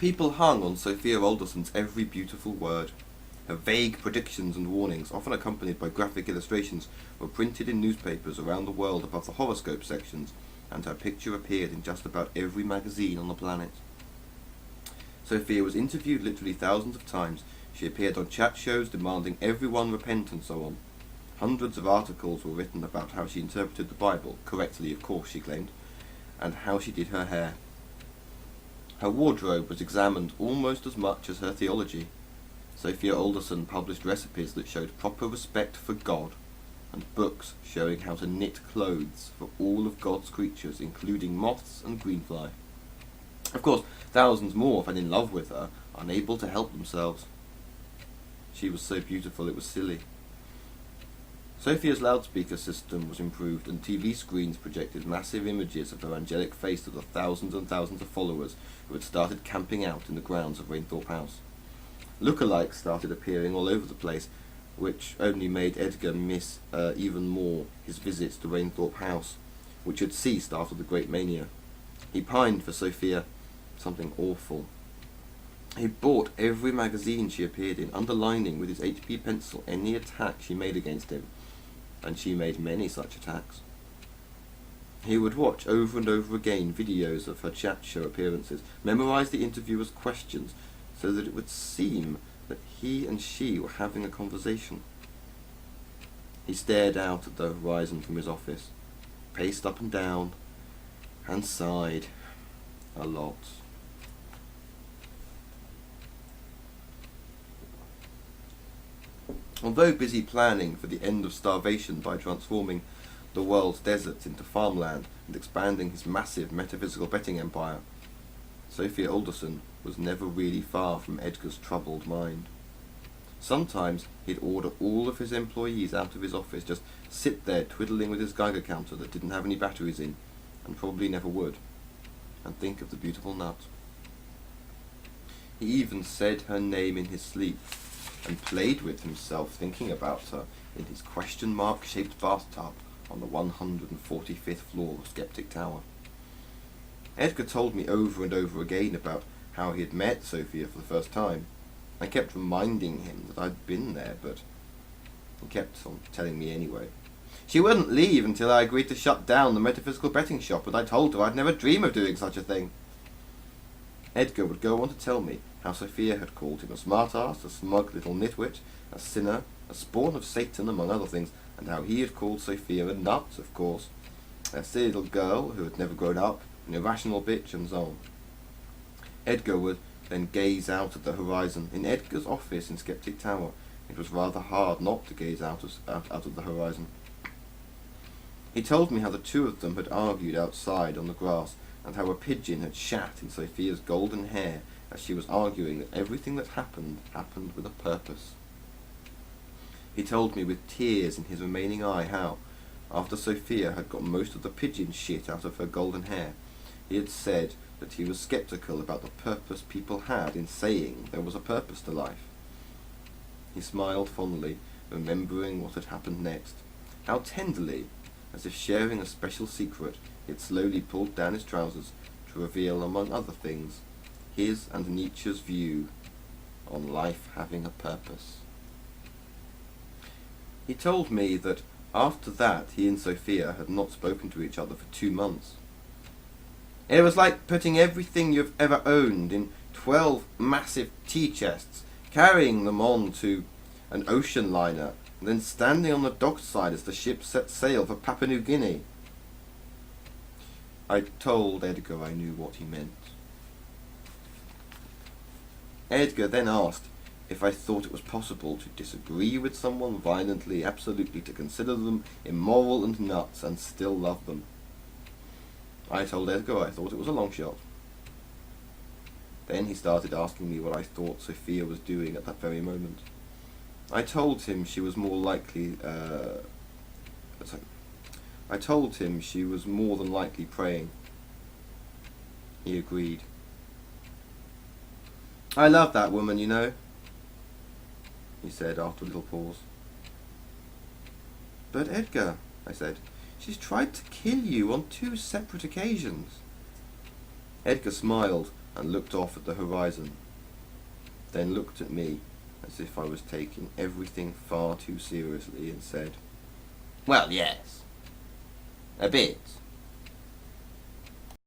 People hung on Sophia Alderson's every beautiful word. Her vague predictions and warnings, often accompanied by graphic illustrations, were printed in newspapers around the world above the horoscope sections, and her picture appeared in just about every magazine on the planet. Sophia was interviewed literally thousands of times. She appeared on chat shows demanding everyone repent and so on. Hundreds of articles were written about how she interpreted the Bible, correctly of course, she claimed, and how she did her hair. Her wardrobe was examined almost as much as her theology. Sophia Alderson published recipes that showed proper respect for God, and books showing how to knit clothes for all of God's creatures, including moths and greenfly. Of course, thousands more fell in love with her, unable to help themselves. She was so beautiful it was silly. Sophia's loudspeaker system was improved, and TV screens projected massive images of her angelic face to the thousands and thousands of followers who had started camping out in the grounds of Rainthorpe House. Lookalikes started appearing all over the place, which only made Edgar miss even more his visits to Rainthorpe House, which had ceased after the Great Mania. He pined for Sophia, something awful. He bought every magazine she appeared in, underlining with his HB pencil any attack she made against him, and she made many such attacks. He would watch over and over again videos of her chat show appearances, memorize the interviewer's questions, so that it would seem that he and she were having a conversation. He stared out at the horizon from his office, paced up and down, and sighed a lot. Although busy planning for the end of starvation by transforming the world's deserts into farmland and expanding his massive metaphysical betting empire, Sophia Alderson was never really far from Edgar's troubled mind. Sometimes he'd order all of his employees out of his office, just sit there twiddling with his Geiger counter that didn't have any batteries in, and probably never would, and think of the beautiful nut. He even said her name in his sleep, and played with himself thinking about her in his question-mark-shaped bathtub on the 145th floor of Skeptic Tower. Edgar told me over and over again about how he had met Sophia for the first time. I kept reminding him that I'd been there, but he kept on telling me anyway. She wouldn't leave until I agreed to shut down the metaphysical betting shop, and I told her I'd never dream of doing such a thing. Edgar would go on to tell me how Sophia had called him a smart-ass, a smug little nitwit, a sinner, a spawn of Satan, among other things, and how he had called Sophia a nut, of course, a silly little girl who had never grown up, an irrational bitch, and so on. Edgar would then gaze out at the horizon. In Edgar's office in Skeptic Tower, it was rather hard not to gaze out of the horizon. He told me how the two of them had argued outside on the grass, and how a pigeon had shat in Sophia's golden hair as she was arguing that everything that happened with a purpose. He told me with tears in his remaining eye how, after Sophia had got most of the pigeon shit out of her golden hair, he had said that he was sceptical about the purpose people had in saying there was a purpose to life. He smiled fondly, remembering what had happened next. How tenderly, as if sharing a special secret, he had slowly pulled down his trousers to reveal, among other things, his and Nietzsche's view on life having a purpose. He told me that after that he and Sophia had not spoken to each other for 2 months. It was like putting everything you've ever owned in 12 massive tea chests, carrying them on to an ocean liner, and then standing on the dockside as the ship set sail for Papua New Guinea. I told Edgar I knew what he meant. Edgar then asked if I thought it was possible to disagree with someone violently, absolutely to consider them immoral and nuts and still love them. I told Edgar I thought it was a long shot. Then he started asking me what I thought Sophia was doing at that very moment. I told him she was more likely, I told him she was more than likely praying. He agreed. I love that woman, you know, he said after a little pause. But Edgar, I said, she's tried to kill you on 2 separate occasions. Edgar smiled, and looked off at the horizon, then looked at me as if I was taking everything far too seriously and said, "Well, yes, a bit."